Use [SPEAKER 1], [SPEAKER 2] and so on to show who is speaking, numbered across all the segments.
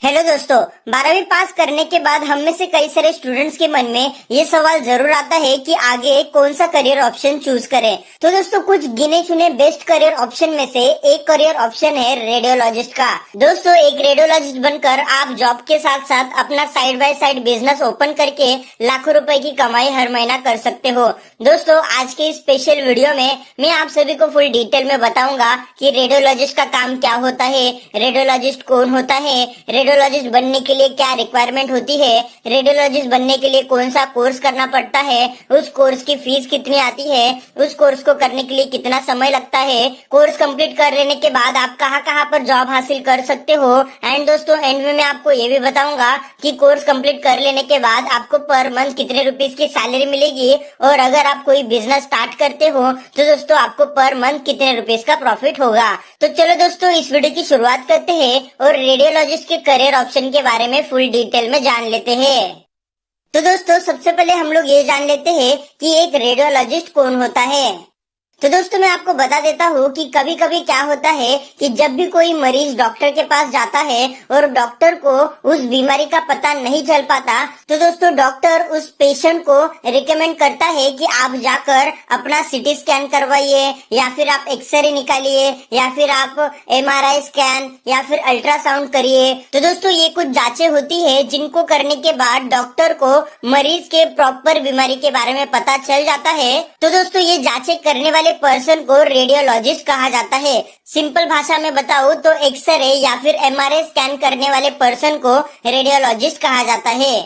[SPEAKER 1] Hello दोस्तों, 12वीं पास करने के बाद हम में से कई सारे स्टूडेंट्स के मन में ये सवाल जरूर आता है कि आगे कौन सा करियर ऑप्शन चूज करें। तो दोस्तों, कुछ गिने चुने बेस्ट करियर ऑप्शन में से एक करियर ऑप्शन है रेडियोलॉजिस्ट का। दोस्तों, एक रेडियोलॉजिस्ट बनकर आप जॉब के साथ साथ अपना side by side business open करके लाखों रुपए की कमाई हर महीना कर सकते हो। दोस्तों, आज के इस स्पेशल वीडियो में मैं आप सभी को फुल डिटेल में बताऊंगा कि रेडियोलॉजिस्ट का काम क्या होता है, रेडियोलॉजिस्ट कौन होता है, रेडियोलॉजिस्ट बनने के लिए क्या रिक्वायरमेंट होती है, रेडियोलॉजिस्ट बनने के लिए कौन सा कोर्स करना पड़ता है, उस कोर्स की फीस कितनी आती है, उस कोर्स को करने के लिए कितना समय लगता है, कोर्स कंप्लीट कर लेने के बाद आप कहाँ कहाँ पर जॉब हासिल कर सकते हो। एंड दोस्तों, एंड में मैं आपको ये भी बताऊंगा कि कोर्स कंप्लीट कर लेने के बाद आपको पर मंथ कितने रुपीस की सैलरी मिलेगी, और अगर आप कोई बिजनेस स्टार्ट करते हो तो दोस्तों आपको पर मंथ कितने रुपीस का प्रॉफिट होगा। तो चलो दोस्तों, इस वीडियो की शुरुआत करते हैं और रेडियोलॉजिस्ट के करियर ऑप्शन के बारे में फुल डिटेल में जान लेते हैं। तो दोस्तों, सबसे पहले हम लोग ये जान लेते हैं कि एक रेडियोलॉजिस्ट कौन होता है। तो दोस्तों, मैं आपको बता देता हूँ कि कभी कभी क्या होता है कि जब भी कोई मरीज डॉक्टर के पास जाता है और डॉक्टर को उस बीमारी का पता नहीं चल पाता, तो दोस्तों डॉक्टर उस पेशेंट को रिकमेंड करता है कि आप जाकर अपना सीटी स्कैन करवाइए, या फिर आप एक्सरे निकालिए, या फिर आप एमआरआई स्कैन या फिर अल्ट्रासाउंड करिए। तो दोस्तों, ये कुछ जांचें होती है जिनको करने के बाद डॉक्टर को मरीज के प्रॉपर बीमारी के बारे में पता चल जाता है। तो दोस्तों, ये जांचें करने वाले पर्सन को रेडियोलॉजिस्ट कहा जाता है। सिंपल भाषा में बताऊं तो एक्सरे या फिर एमआरआई स्कैन करने वाले पर्सन को रेडियोलॉजिस्ट कहा जाता है।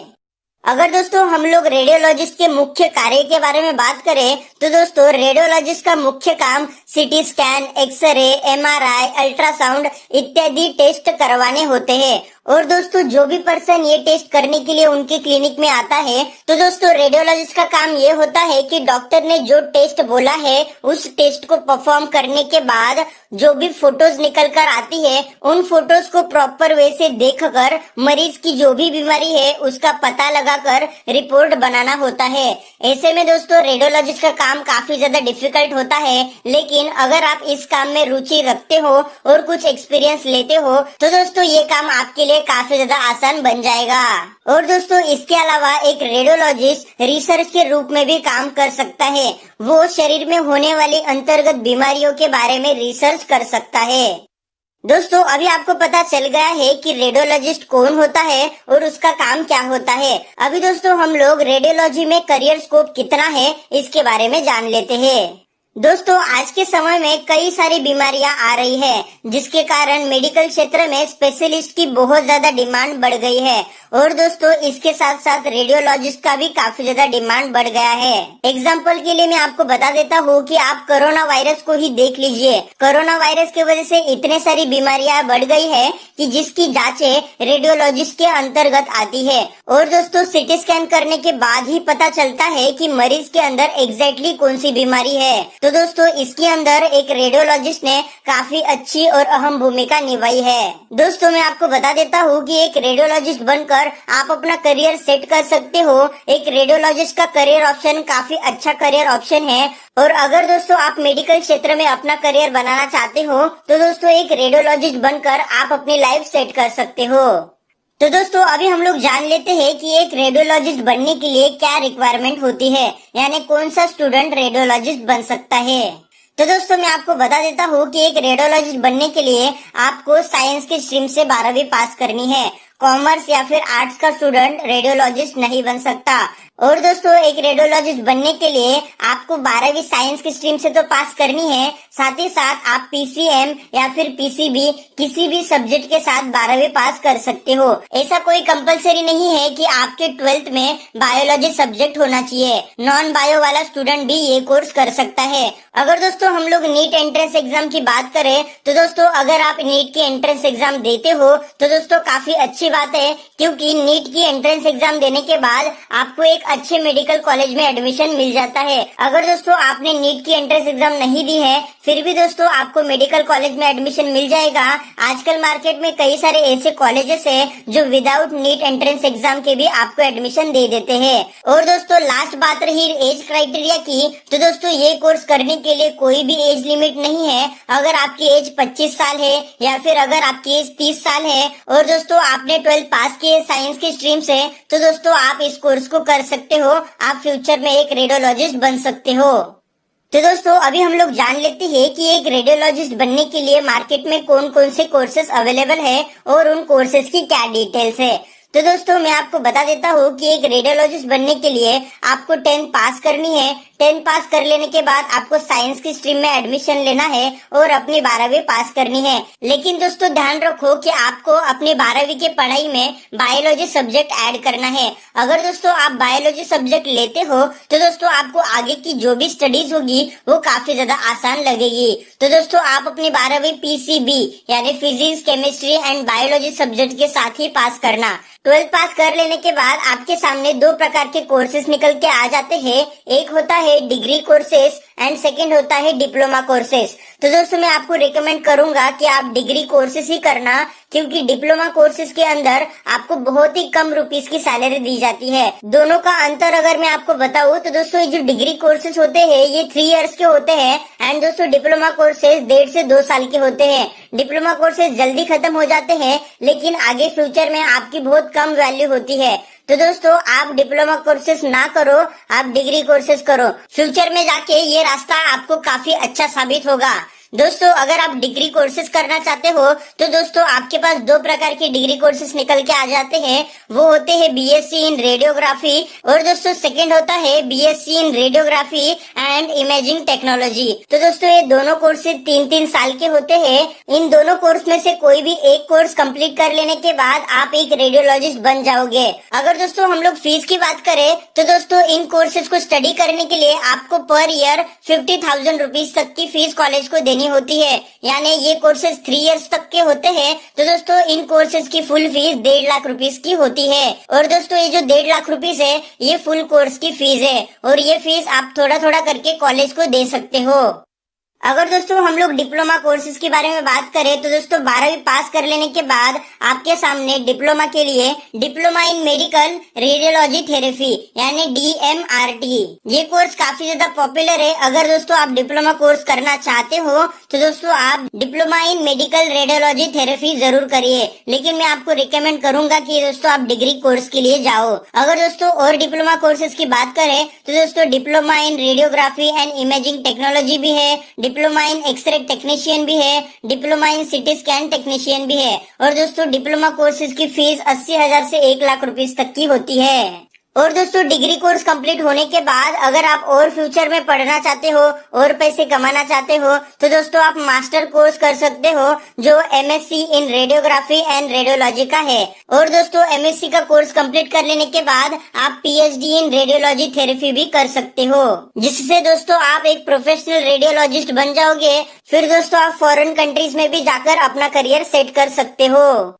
[SPEAKER 1] अगर दोस्तों हम लोग रेडियोलॉजिस्ट के मुख्य कार्य के बारे में बात करें तो दोस्तों रेडियोलॉजिस्ट का मुख्य काम CT scan, X ray, MRI, ultrasound इत्यादि टेस्ट करवाने होते हैं। और दोस्तों, जो भी पर्सन ये टेस्ट करने के लिए उनके क्लिनिक में आता है तो दोस्तों रेडियोलॉजिस्ट का काम ये होता है कि डॉक्टर ने जो टेस्ट बोला है उस टेस्ट को परफॉर्म करने के बाद जो भी फोटोज निकल कर आती है उन फोटोज को प्रॉपर वे से देखकर मरीज की जो भी बीमारी है उसका पता लगाकर रिपोर्ट बनाना होता है। ऐसे में दोस्तों रेडियोलॉजिस्ट का काम काफी ज्यादा डिफिकल्ट होता है, लेकिन अगर आप इस काम में रुचि रखते हो और कुछ एक्सपीरियंस लेते हो तो दोस्तों ये काम आपके लिए काफी ज्यादा आसान बन जाएगा। और दोस्तों, इसके अलावा एक रेडियोलॉजिस्ट रिसर्च के रूप में भी काम कर सकता है। वो शरीर में होने वाली अंतर्गत बीमारियों के बारे में रिसर्च कर सकता है। दोस्तों, अभी आपको पता चल गया है कि रेडियोलॉजिस्ट कौन होता है और उसका काम क्या होता है। अभी दोस्तों हम लोग रेडियोलॉजी में करियर स्कोप कितना है इसके बारे में जान लेते हैं। दोस्तों, आज के समय में कई सारी बीमारियां आ रही है जिसके कारण मेडिकल क्षेत्र में स्पेशलिस्ट की बहुत ज्यादा डिमांड बढ़ गई है। और दोस्तों, इसके साथ साथ रेडियोलॉजिस्ट का भी काफी ज्यादा डिमांड बढ़ गया है। एग्जाम्पल के लिए मैं आपको बता देता हूँ कि आप कोरोना वायरस को ही देख लीजिए। कोरोना वायरस की वजह से इतने सारी बीमारियां बढ़ गई है कि जिसकी जांचें रेडियोलॉजिस्ट के अंतर्गत आती है। और दोस्तों, सीटी स्कैन करने के बाद ही पता चलता है कि मरीज के अंदर एग्जैक्टली कौन सी बीमारी है। तो दोस्तों, इसके अंदर एक रेडियोलॉजिस्ट ने काफी अच्छी और अहम भूमिका निभाई है। दोस्तों, मैं आपको बता देता हूँ कि एक रेडियोलॉजिस्ट बनकर आप अपना करियर सेट कर सकते हो। एक रेडियोलॉजिस्ट का करियर ऑप्शन काफी अच्छा करियर ऑप्शन है। और अगर दोस्तों आप मेडिकल क्षेत्र में अपना करियर बनाना चाहते हो तो दोस्तों एक रेडियोलॉजिस्ट बनकर आप अपनी लाइफ सेट कर सकते हो। तो दोस्तों, अभी हम लोग जान लेते हैं कि एक रेडियोलॉजिस्ट बनने के लिए क्या रिक्वायरमेंट होती है, यानी कौन सा स्टूडेंट रेडियोलॉजिस्ट बन सकता है। तो दोस्तों, मैं आपको बता देता हूँ कि एक रेडियोलॉजिस्ट बनने के लिए आपको साइंस की स्ट्रीम से 12वीं पास करनी है। कॉमर्स या फिर आर्ट्स का स्टूडेंट रेडियोलॉजिस्ट नहीं बन सकता। और दोस्तों, एक रेडियोलॉजिस्ट बनने के लिए आपको 12वीं साइंस की स्ट्रीम से तो पास करनी है, साथ ही साथ आप पीसीएम या फिर पीसीबी किसी भी सब्जेक्ट के साथ 12वीं पास कर सकते हो। ऐसा कोई कंपलसरी नहीं है कि आपके 12th में बायोलॉजी सब्जेक्ट होना चाहिए। नॉन बायो वाला स्टूडेंट भी ये कोर्स कर सकता है। अगर दोस्तों हम लोग नीट एंट्रेंस एग्जाम की बात करें तो दोस्तों अगर आप नीट की एंट्रेंस एग्जाम देते हो तो दोस्तों काफी अच्छी बात है, क्योंकि नीट की एंट्रेंस एग्जाम देने के बाद आपको एक एक अच्छे मेडिकल कॉलेज में एडमिशन मिल जाता है। अगर दोस्तों आपने नीट की एंट्रेंस एग्जाम नहीं दी है फिर भी दोस्तों आपको मेडिकल कॉलेज में एडमिशन मिल जाएगा। आजकल मार्केट में कई सारे ऐसे कॉलेजेस है जो विदाउट नीट एंट्रेंस एग्जाम के भी आपको एडमिशन दे देते हैं। और दोस्तों लास्ट बात रही एज क्राइटेरिया की, तो दोस्तों ये कोर्स करने के लिए कोई भी एज लिमिट नहीं है। अगर आपकी एज 25 साल है या फिर अगर आपकी एज 30 साल है और दोस्तों आपने 12th पास किए साइंस के स्ट्रीम से, तो दोस्तों आप इस कोर्स को कर सकते हो। आप फ्यूचर में एक रेडियोलॉजिस्ट बन सकते हो। तो दोस्तों अभी हम लोग जान लेते हैं कि एक रेडियोलॉजिस्ट बनने के लिए मार्केट में कौन कौन से कोर्सेज अवेलेबल है और उन कोर्सेज की क्या डिटेल्स है। तो दोस्तों मैं आपको बता देता हूँ कि एक रेडियोलॉजिस्ट बनने के लिए आपको 10th पास करनी है। 10th पास कर लेने के बाद आपको साइंस की स्ट्रीम में एडमिशन लेना है और अपनी 12वीं पास करनी है। लेकिन दोस्तों ध्यान रखो कि आपको अपनी 12वीं के पढ़ाई में बायोलॉजी सब्जेक्ट ऐड करना है। अगर दोस्तों आप बायोलॉजी सब्जेक्ट लेते हो तो दोस्तों आपको आगे की जो भी स्टडीज होगी वो काफी ज्यादा आसान लगेगी। तो दोस्तों आप अपनी 12वीं PCB यानी physics, chemistry and biology subject के साथ ही पास करना। 12th पास कर लेने के बाद आपके सामने दो प्रकार के कोर्सेज निकल के आ जाते हैं। एक होता है डिग्री कोर्सेज एंड सेकंड होता है डिप्लोमा कोर्सेज। तो दोस्तों मैं आपको रिकमेंड करूंगा कि आप डिग्री कोर्सेज ही करना, क्योंकि डिप्लोमा कोर्सेज के अंदर आपको बहुत ही कम रुपीस की सैलरी दी जाती है। दोनों का अंतर अगर मैं आपको बताऊं तो दोस्तों ये जो डिग्री कोर्सेज होते हैं ये 3 इयर्स के होते हैं एंड दोस्तों डिप्लोमा कोर्सेज 1.5 से 2 साल के होते हैं। डिप्लोमा कोर्सेज जल्दी खत्म हो जाते हैं लेकिन आगे फ्यूचर में आपकी बहुत कम वैल्यू होती है। तो दोस्तों आप डिप्लोमा कोर्सेज ना करो, आप डिग्री कोर्सेज करो। फ्यूचर में जाके ये रास्ता आपको काफी अच्छा साबित होगा। दोस्तों अगर आप डिग्री कोर्सेज करना चाहते हो तो दोस्तों आपके पास दो प्रकार के डिग्री कोर्सेज निकल के आ जाते हैं। वो होते हैं BSc इन रेडियोग्राफी और दोस्तों सेकंड होता है BSc in radiography and imaging technology. तो दोस्तों ये दोनों कोर्सेज 3-3 साल के होते हैं। इन दोनों कोर्स में से कोई भी एक कोर्स कंप्लीट कर लेने के बाद आप एक रेडियोलॉजिस्ट बन जाओगे। अगर दोस्तों हम लोग फीस की बात करें तो दोस्तों इन कोर्सेज को स्टडी करने के लिए आपको पर ईयर 50,000 रुपीज तक की फीस कॉलेज को देनी होती है। यानी ये कोर्सेज 3 इयर्स तक के होते हैं। तो दोस्तों इन कोर्सेज की फुल फीस 1.5 लाख रुपीस की होती है। और दोस्तों ये जो 1.5 लाख रुपीस है ये फुल कोर्स की फीस है और ये फीस आप थोड़ा थोड़ा करके कॉलेज को दे सकते हो। अगर दोस्तों हम लोग डिप्लोमा कोर्सेज के बारे में बात करें तो दोस्तों 12वीं पास कर लेने के बाद आपके सामने डिप्लोमा के लिए diploma in medical radiology therapy यानी DMRT ये कोर्स काफी ज्यादा पॉपुलर है। अगर दोस्तों आप डिप्लोमा कोर्स करना चाहते हो तो दोस्तों आप diploma in medical radiology therapy जरूर करिए। लेकिन मैं आपको रिकमेंड करूंगा कि दोस्तों आप डिग्री कोर्स के लिए जाओ। अगर दोस्तों और डिप्लोमा कोर्सेज की बात करें तो दोस्तों diploma in radiography and imaging technology भी है, डिप्लोमा इन एक्सरे टेक्नीशियन भी है, diploma in CT scan technician भी है। और दोस्तों डिप्लोमा कोर्सेज की फीस 80,000 से 1 लाख रुपीस तक की होती है। और दोस्तों डिग्री कोर्स कंप्लीट होने के बाद अगर आप और फ्यूचर में पढ़ना चाहते हो और पैसे कमाना चाहते हो तो दोस्तों आप मास्टर कोर्स कर सकते हो जो MSc in radiography and radiology का है। और दोस्तों MSc का कोर्स कंप्लीट कर लेने के बाद आप PhD इन रेडियोलॉजी थेरेपी भी कर सकते हो, जिससे दोस्तों आप एक प्रोफेशनल रेडियोलॉजिस्ट बन जाओगे। फिर दोस्तों आप फॉरेन कंट्रीज में भी जाकर अपना करियर सेट कर सकते हो।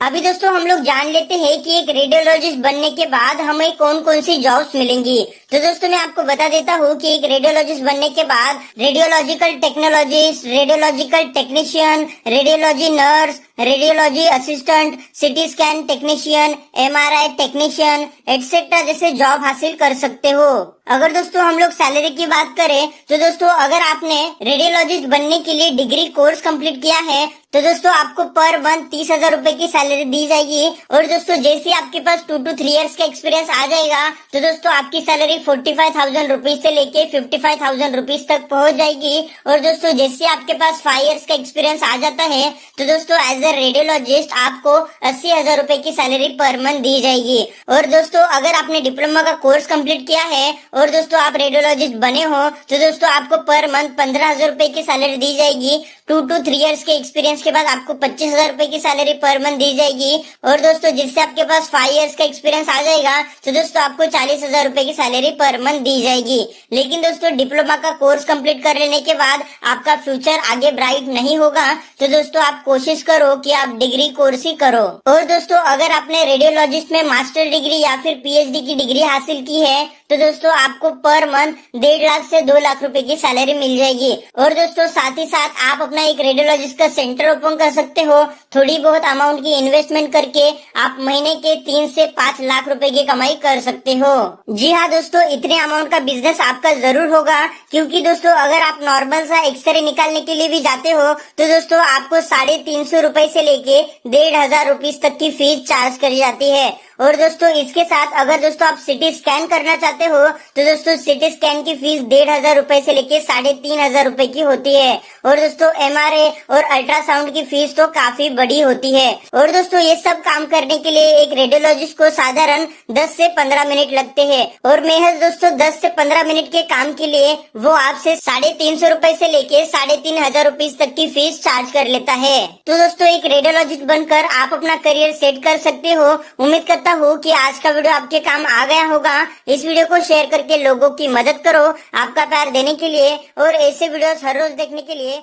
[SPEAKER 1] अभी दोस्तों हम लोग जान लेते हैं कि एक रेडियोलॉजिस्ट बनने के बाद हमें कौन कौन सी जॉब्स मिलेंगी। तो दोस्तों मैं आपको बता देता हूँ कि एक रेडियोलॉजिस्ट बनने के बाद radiological technologist, radiological technician, radiology nurse, radiology assistant, CT scan technician, MRI technician etcetera जैसे जॉब हासिल कर सकते हो। अगर दोस्तों हम लोग सैलरी की बात करें तो दोस्तों अगर आपने रेडियोलॉजिस्ट बनने के लिए डिग्री कोर्स कंप्लीट किया है तो दोस्तों आपको पर मंथ 30,000 रुपए की सैलरी दी जाएगी। और दोस्तों जैसे आपके पास 2 to 3 इयर्स का एक्सपीरियंस आ जाएगा तो दोस्तों आपकी सैलरी 45,000 रुपीज से लेके 55,000 रुपीज तक पहुंच जाएगी। और दोस्तों जैसे आपके पास 5 इयर्स का एक्सपीरियंस आ जाता है तो दोस्तों एज ए रेडियोलॉजिस्ट आपको 80,000 रुपए की सैलरी पर मंथ दी जाएगी। और दोस्तों अगर आपने डिप्लोमा का कोर्स कंप्लीट किया है और दोस्तों आप रेडियोलॉजिस्ट बने हो तो दोस्तों आपको पर मंथ 15,000 रुपए की सैलरी दी जाएगी। 2 to 3 इयर्स के एक्सपीरियंस के बाद आपको 25,000 रुपए की सैलरी पर मंथ दी जाएगी। और दोस्तों जिससे आपके पास 5 इयर्स का एक्सपीरियंस आ जाएगा तो दोस्तों आपको 40,000 रुपए की सैलरी पर मंथ दी जाएगी। लेकिन दोस्तों डिप्लोमा का कोर्स कंप्लीट कर लेने के बाद आपका फ्यूचर आगे ब्राइट नहीं होगा, तो दोस्तों आप कोशिश करो कि आप डिग्री कोर्स ही करो। और दोस्तों अगर आपने रेडियोलॉजिस्ट में मास्टर डिग्री या फिर पीएचडी की डिग्री हासिल की है तो दोस्तों आपको पर मंथ 1.5 लाख से 2 लाख रुपए की सैलरी मिल जाएगी। और दोस्तों साथ ही साथ आप अपना एक रेडियोलॉजिस्ट का सेंटर ओपन कर सकते हो। थोड़ी बहुत अमाउंट की इन्वेस्टमेंट करके आप महीने के 3 से 5 लाख रुपए की कमाई कर सकते हो। जी हाँ दोस्तों, इतने अमाउंट का बिजनेस आपका जरूर होगा, क्योंकि दोस्तों अगर आप नॉर्मल सा एक्सरे निकालने के लिए भी जाते हो तो दोस्तों आपको 350 रुपए से लेके 1,500 रुपीज तक की फीस चार्ज करी जाती है। और दोस्तों इसके साथ अगर दोस्तों आप सिटी स्कैन करना चाहते हो तो दोस्तों सिटी स्कैन की फीस 1,500 रुपए से लेके 3,500 रुपए की होती है। और दोस्तों एमआरआई और अल्ट्रासाउंड की फीस तो काफी बड़ी होती है। और दोस्तों ये सब काम करने के लिए एक रेडियोलॉजिस्ट को साधारण 10 से 15 मिनट लगते हैं। और महज दोस्तों 10 से 15 मिनट के काम के लिए वो आपसे 350 रुपए से लेके 3,500 रुपीज तक की फीस चार्ज कर लेता है। तो दोस्तों एक रेडियोलॉजिस्ट बनकर आप अपना करियर सेट कर सकते हो। उम्मीद करता हूँ कि आज का वीडियो आपके काम आ गया होगा। इस वीडियो को शेयर करके लोगों की मदद करो। आपका प्यार देने के लिए और ऐसे वीडियोस हर रोज देखने के लिए